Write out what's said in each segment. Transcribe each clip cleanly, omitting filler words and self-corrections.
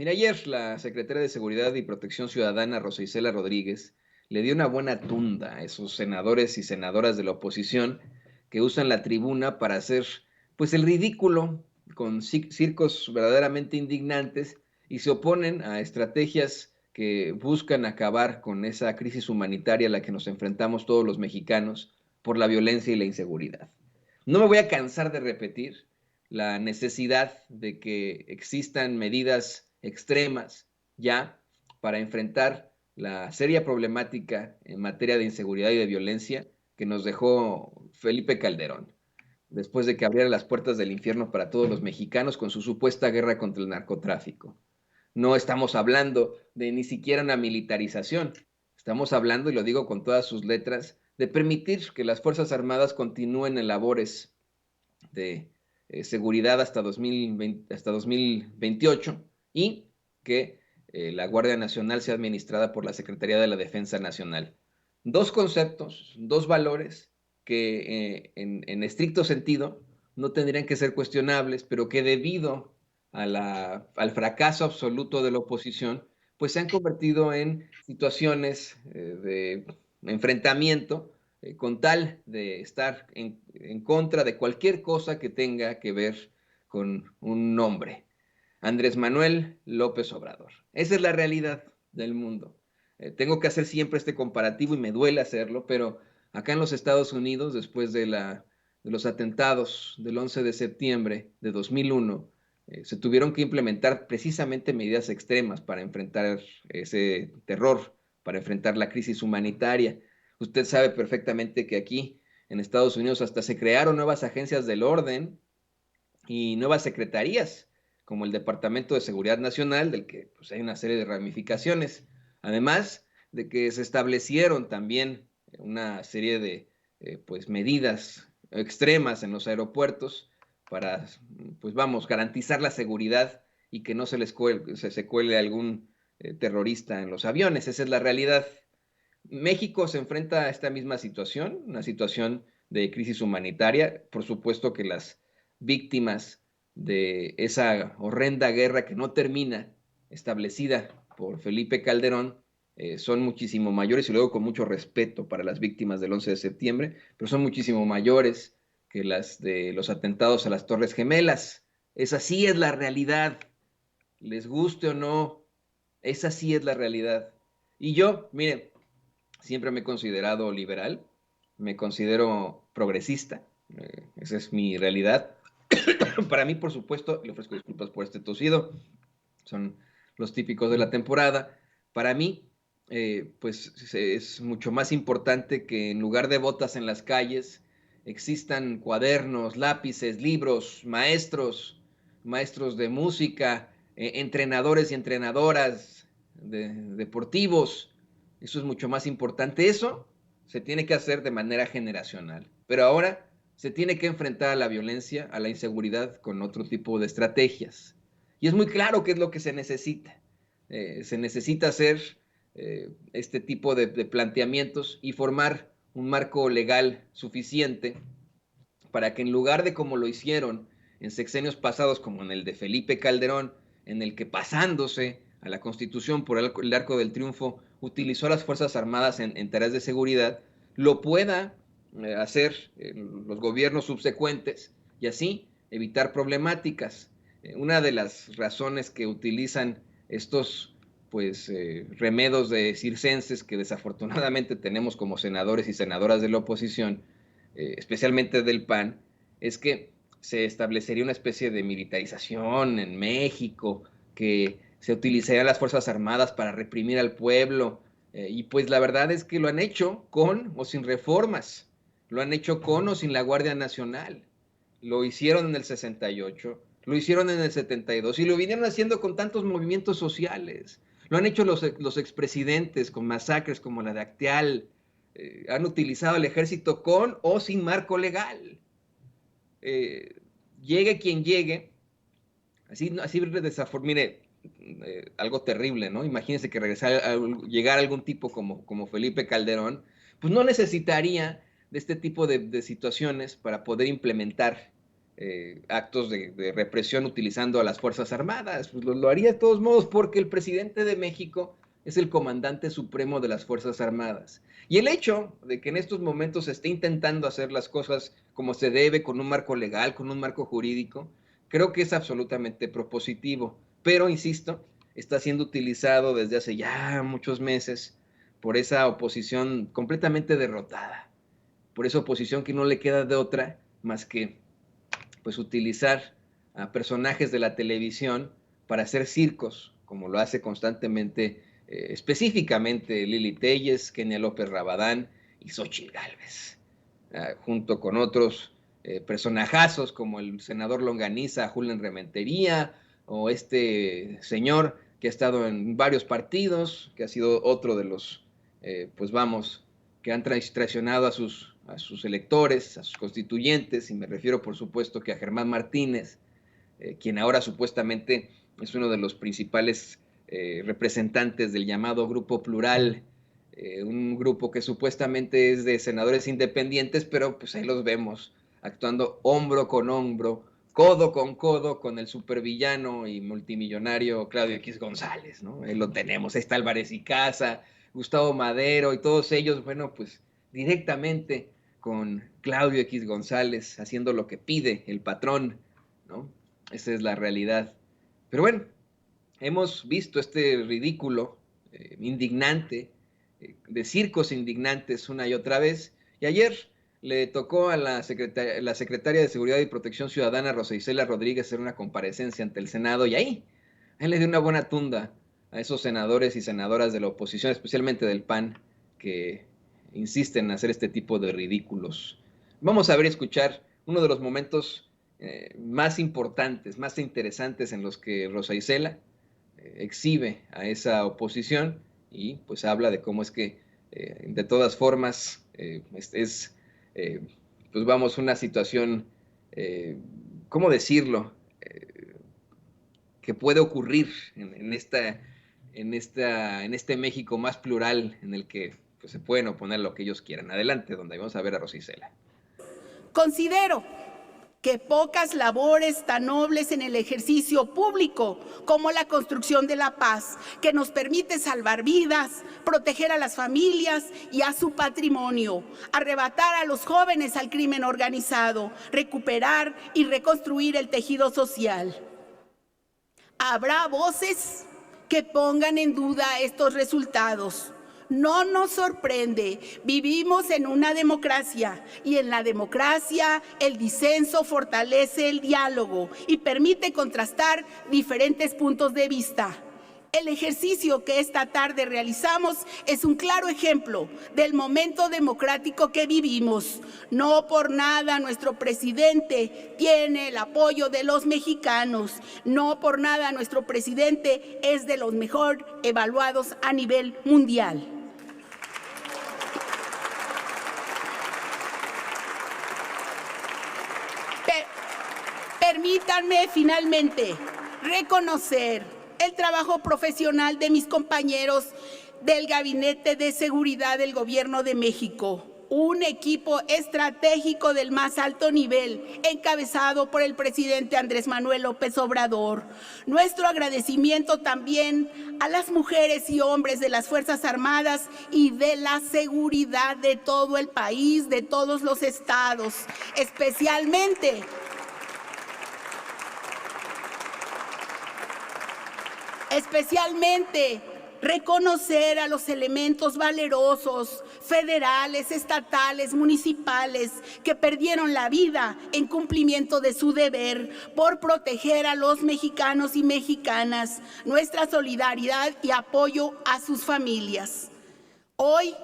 Mira, ayer la secretaria de Seguridad y Protección Ciudadana, Rosa Isela Rodríguez, le dio una buena tunda a esos senadores y senadoras de la oposición que usan la tribuna para hacer, pues, el ridículo con circos verdaderamente indignantes y se oponen a estrategias que buscan acabar con esa crisis humanitaria a la que nos enfrentamos todos los mexicanos por la violencia y la inseguridad. No me voy a cansar de repetir la necesidad de que existan medidas extremas ya para enfrentar la seria problemática en materia de inseguridad y de violencia que nos dejó Felipe Calderón, después de que abriera las puertas del infierno para todos los mexicanos con su supuesta guerra contra el narcotráfico. No estamos hablando de ni siquiera una militarización, estamos hablando, y lo digo con todas sus letras, de permitir que las Fuerzas Armadas continúen en labores de seguridad hasta 2028 y que la Guardia Nacional sea administrada por la Secretaría de la Defensa Nacional. Dos conceptos, dos valores que en estricto sentido no tendrían que ser cuestionables, pero que debido al fracaso absoluto de la oposición, pues se han convertido en situaciones de enfrentamiento con tal de estar en contra de cualquier cosa que tenga que ver con un nombre. Andrés Manuel López Obrador. Esa es la realidad del mundo. Tengo que hacer siempre este comparativo y me duele hacerlo, pero acá en los Estados Unidos, después de los atentados del 11 de septiembre de 2001, se tuvieron que implementar precisamente medidas extremas para enfrentar ese terror, para enfrentar la crisis humanitaria. Usted sabe perfectamente que aquí en Estados Unidos hasta se crearon nuevas agencias del orden y nuevas secretarías, como el Departamento de Seguridad Nacional, del que pues, hay una serie de ramificaciones. Además de que se establecieron también una serie de pues, medidas extremas en los aeropuertos para, pues vamos, garantizar la seguridad y que no se cuele algún terrorista en los aviones. Esa es la realidad. México se enfrenta a esta misma situación, una situación de crisis humanitaria. Por supuesto que las víctimas de esa horrenda guerra que no termina, establecida por Felipe Calderón, son muchísimo mayores, y luego con mucho respeto para las víctimas del 11 de septiembre, pero son muchísimo mayores que las de los atentados a las Torres Gemelas. Esa sí es la realidad, les guste o no, esa sí es la realidad. Y yo, miren, siempre me he considerado liberal, me considero progresista, esa es mi realidad. Para mí, por supuesto, le ofrezco disculpas por este tosido, son los típicos de la temporada. Para mí, pues es mucho más importante que en lugar de botas en las calles existan cuadernos, lápices, libros, maestros de música, entrenadores y entrenadoras deportivos. Eso es mucho más importante. Eso se tiene que hacer de manera generacional. Pero ahora se tiene que enfrentar a la violencia, a la inseguridad con otro tipo de estrategias. Y es muy claro qué es lo que se necesita. Se necesita hacer este tipo de planteamientos y formar un marco legal suficiente para que en lugar de como lo hicieron en sexenios pasados, como en el de Felipe Calderón, en el que pasándose a la Constitución por el arco del triunfo utilizó a las Fuerzas Armadas en tareas de seguridad, lo pueda hacer los gobiernos subsecuentes y así evitar problemáticas. Una de las razones que utilizan estos pues remedos de circenses que desafortunadamente tenemos como senadores y senadoras de la oposición, especialmente del PAN, es que se establecería una especie de militarización en México, que se utilizarían las Fuerzas Armadas para reprimir al pueblo, y pues la verdad es que lo han hecho con o sin reformas, lo han hecho con o sin la Guardia Nacional, lo hicieron en el 68, lo hicieron en el 72 y lo vinieron haciendo con tantos movimientos sociales. Lo han hecho los expresidentes con masacres como la de Acteal. Han utilizado el ejército con o sin marco legal. Eh, Llegue quien llegue, así mire, algo terrible, ¿no? Imagínense que llegara algún tipo como Felipe Calderón, pues no necesitaría de este tipo de situaciones para poder implementar actos de represión utilizando a las Fuerzas Armadas. Pues lo haría de todos modos porque el presidente de México es el comandante supremo de las Fuerzas Armadas. Y el hecho de que en estos momentos se esté intentando hacer las cosas como se debe, con un marco legal, con un marco jurídico, creo que es absolutamente propositivo. Pero, insisto, está siendo utilizado desde hace ya muchos meses por esa oposición completamente derrotada, por esa oposición que no le queda de otra más que pues utilizar a personajes de la televisión para hacer circos, como lo hace constantemente, específicamente Lili Téllez, Kenia López Rabadán y Xóchitl Gálvez, junto con otros personajazos como el senador Longaniza, Julen Rementería, o este señor que ha estado en varios partidos, que ha sido otro de los, pues vamos, que han traicionado a sus electores, a sus constituyentes, y me refiero por supuesto que a Germán Martínez, quien ahora supuestamente es uno de los principales representantes del llamado Grupo Plural, un grupo que supuestamente es de senadores independientes, pero pues ahí los vemos actuando hombro con hombro, codo con el supervillano y multimillonario Claudio X González, ¿no? Ahí lo tenemos, ahí está Álvarez y Casa, Gustavo Madero y todos ellos, bueno, pues directamente con Claudio X González haciendo lo que pide el patrón, ¿no? Esa es la realidad. Pero bueno, hemos visto este ridículo indignante, de circos indignantes una y otra vez, y ayer le tocó a la secretaria de Seguridad y Protección Ciudadana, Rosa Isela Rodríguez, hacer una comparecencia ante el Senado, y ahí le dio una buena tunda a esos senadores y senadoras de la oposición, especialmente del PAN, que insisten en hacer este tipo de ridículos. Vamos a ver y escuchar uno de los momentos más importantes, más interesantes en los que Rosa Isela exhibe a esa oposición y pues habla de cómo es que de todas formas pues vamos, una situación, ¿cómo decirlo? Que puede ocurrir en este México más plural en el que pues, se pueden oponer lo que ellos quieran. Adelante, donde vamos a ver a Rosa Isela. Considero que pocas labores tan nobles en el ejercicio público como la construcción de la paz, que nos permite salvar vidas, proteger a las familias y a su patrimonio, arrebatar a los jóvenes al crimen organizado, recuperar y reconstruir el tejido social. Habrá voces que pongan en duda estos resultados. No nos sorprende, vivimos en una democracia y en la democracia el disenso fortalece el diálogo y permite contrastar diferentes puntos de vista. El ejercicio que esta tarde realizamos es un claro ejemplo del momento democrático que vivimos. No por nada nuestro presidente tiene el apoyo de los mexicanos. No por nada nuestro presidente es de los mejor evaluados a nivel mundial. Permítanme finalmente reconocer el trabajo profesional de mis compañeros del Gabinete de Seguridad del Gobierno de México, un equipo estratégico del más alto nivel, encabezado por el presidente Andrés Manuel López Obrador. Nuestro agradecimiento también a las mujeres y hombres de las Fuerzas Armadas y de la seguridad de todo el país, de todos los estados, especialmente reconocer a los elementos valerosos, federales, estatales, municipales, que perdieron la vida en cumplimiento de su deber por proteger a los mexicanos y mexicanas, nuestra solidaridad y apoyo a sus familias. Hoy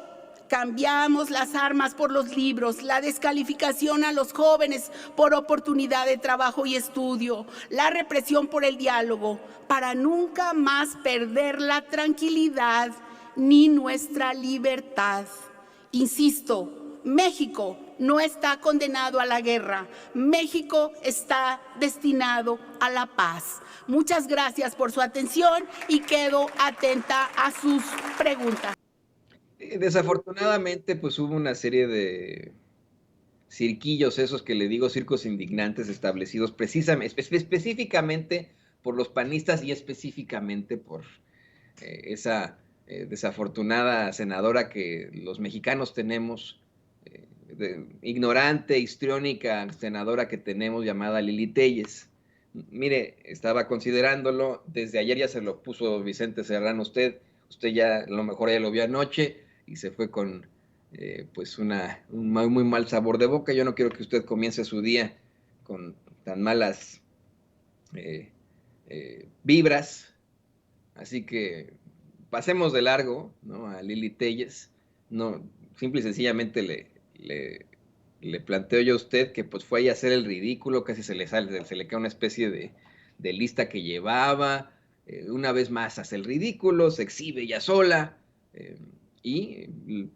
cambiamos las armas por los libros, la descalificación a los jóvenes por oportunidad de trabajo y estudio, la represión por el diálogo, para nunca más perder la tranquilidad ni nuestra libertad. Insisto, México no está condenado a la guerra, México está destinado a la paz. Muchas gracias por su atención y quedo atenta a sus preguntas. Desafortunadamente, pues hubo una serie cirquillos esos que le digo, circos indignantes establecidos precisamente, específicamente por los panistas y específicamente por esa desafortunada senadora que los mexicanos tenemos, ignorante, histriónica senadora que tenemos llamada Lili Téllez. Mire, estaba considerándolo, desde ayer ya se lo puso Vicente Serrano usted ya a lo mejor ya lo vio anoche y se fue con pues un muy mal sabor de boca. Yo no quiero que usted comience su día con tan malas vibras, así que pasemos de largo, ¿no? A Lili Téllez, no, simple y sencillamente le planteo yo a usted que pues fue ahí a hacer el ridículo, casi se le cae una especie de lista que llevaba, una vez más hace el ridículo, se exhibe ella sola, y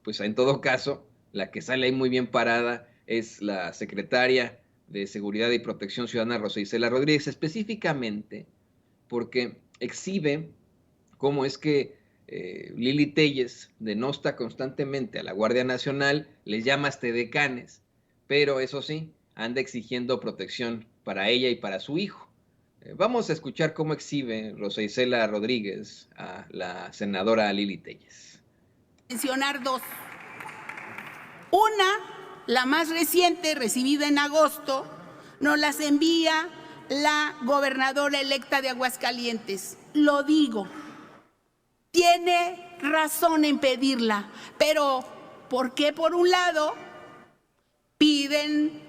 pues en todo caso, la que sale ahí muy bien parada es la secretaria de Seguridad y Protección Ciudadana, Rosa Isela Rodríguez, específicamente porque exhibe cómo es que Lili Téllez denosta constantemente a la Guardia Nacional, les llama hasta decanes, pero eso sí, anda exigiendo protección para ella y para su hijo. Vamos a escuchar cómo exhibe Rosa Isela Rodríguez a la senadora Lili Téllez. Mencionar dos. Una, la más reciente, recibida en agosto, nos las envía la gobernadora electa de Aguascalientes. Lo digo, tiene razón en pedirla, pero ¿por qué por un lado piden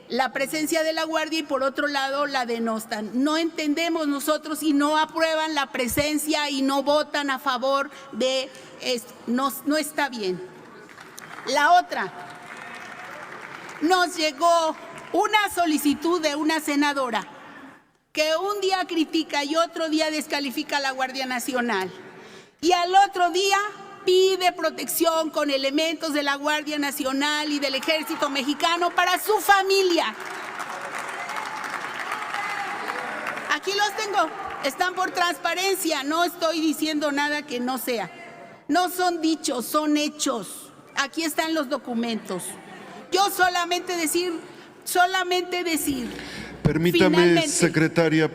la presencia de la Guardia y por otro lado la denostan? No entendemos nosotros y no aprueban la presencia y no votan a favor de esto. No está bien. La otra, nos llegó una solicitud de una senadora que un día critica y otro día descalifica a la Guardia Nacional y al otro día pide protección con elementos de la Guardia Nacional y del Ejército Mexicano para su familia. Aquí los tengo, están por transparencia, no estoy diciendo nada que no sea. No son dichos, son hechos. Aquí están los documentos. Yo solamente decir. Permítame, secretaria.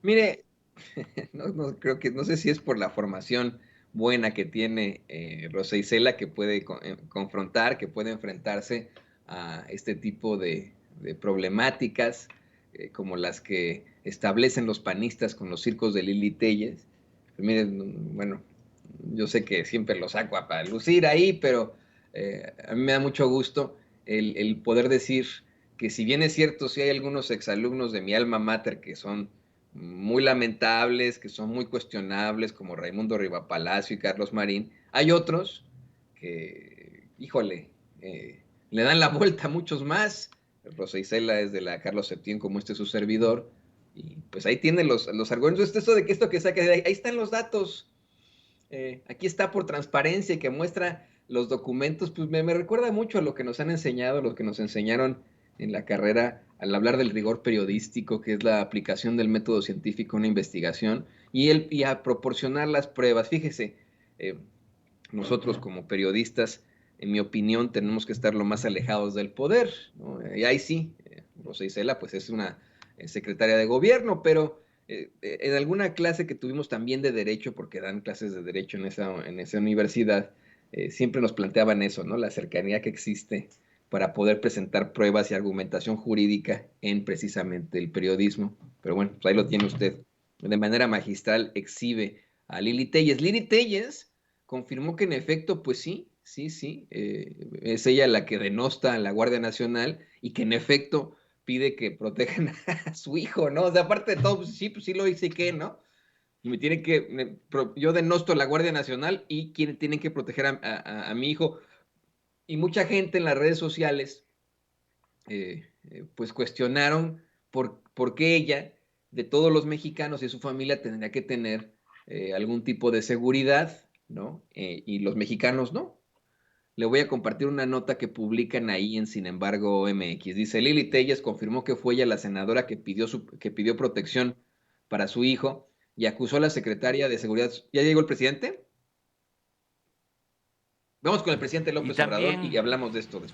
Mire, no sé si es por la formación buena que tiene Rosa Isela, que puede confrontar, que puede enfrentarse a este tipo de problemáticas como las que establecen los panistas con los circos de Lili Téllez. Miren, bueno, yo sé que siempre lo saco para lucir ahí, pero a mí me da mucho gusto el poder decir que si bien es cierto, si hay algunos exalumnos de mi alma mater que son muy lamentables, que son muy cuestionables, como Raimundo Rivapalacio y Carlos Marín, hay otros que, híjole, le dan la vuelta a muchos más. Rosa Isela es de la Carlos Septién, como su servidor, y pues ahí tiene los argumentos. Esto que saca, ahí están los datos. Aquí está por transparencia y que muestra los documentos, pues me recuerda mucho a lo que nos han enseñado, lo que nos enseñaron en la carrera al hablar del rigor periodístico, que es la aplicación del método científico a una investigación y a proporcionar las pruebas. Fíjese, nosotros como periodistas, en mi opinión, tenemos que estar lo más alejados del poder, ¿no? Y ahí sí, Rosa Isela pues es una secretaria de gobierno, pero en alguna clase que tuvimos también de derecho, porque dan clases de derecho en esa universidad, siempre nos planteaban eso, ¿no? La cercanía que existe para poder presentar pruebas y argumentación jurídica en precisamente el periodismo. Pero bueno, pues ahí lo tiene usted. De manera magistral exhibe a Lili Téllez. Lili Téllez confirmó que en efecto, pues sí, es ella la que denosta a la Guardia Nacional y que en efecto pide que protejan a su hijo, ¿no? O sea, aparte de todo, pues sí lo hice, ¿qué, no? Y yo denosto a la Guardia Nacional y tienen que proteger a mi hijo. Y mucha gente en las redes sociales, pues cuestionaron por qué ella, de todos los mexicanos y su familia, tendría que tener algún tipo de seguridad, ¿no? Y los mexicanos no. Le voy a compartir una nota que publican ahí en Sin embargo MX. Dice, Lili Téllez confirmó que fue ella la senadora que pidió protección para su hijo y acusó a la secretaria de Seguridad. ¿Ya llegó el presidente? Vamos con el presidente Y López Obrador y también hablamos de esto después.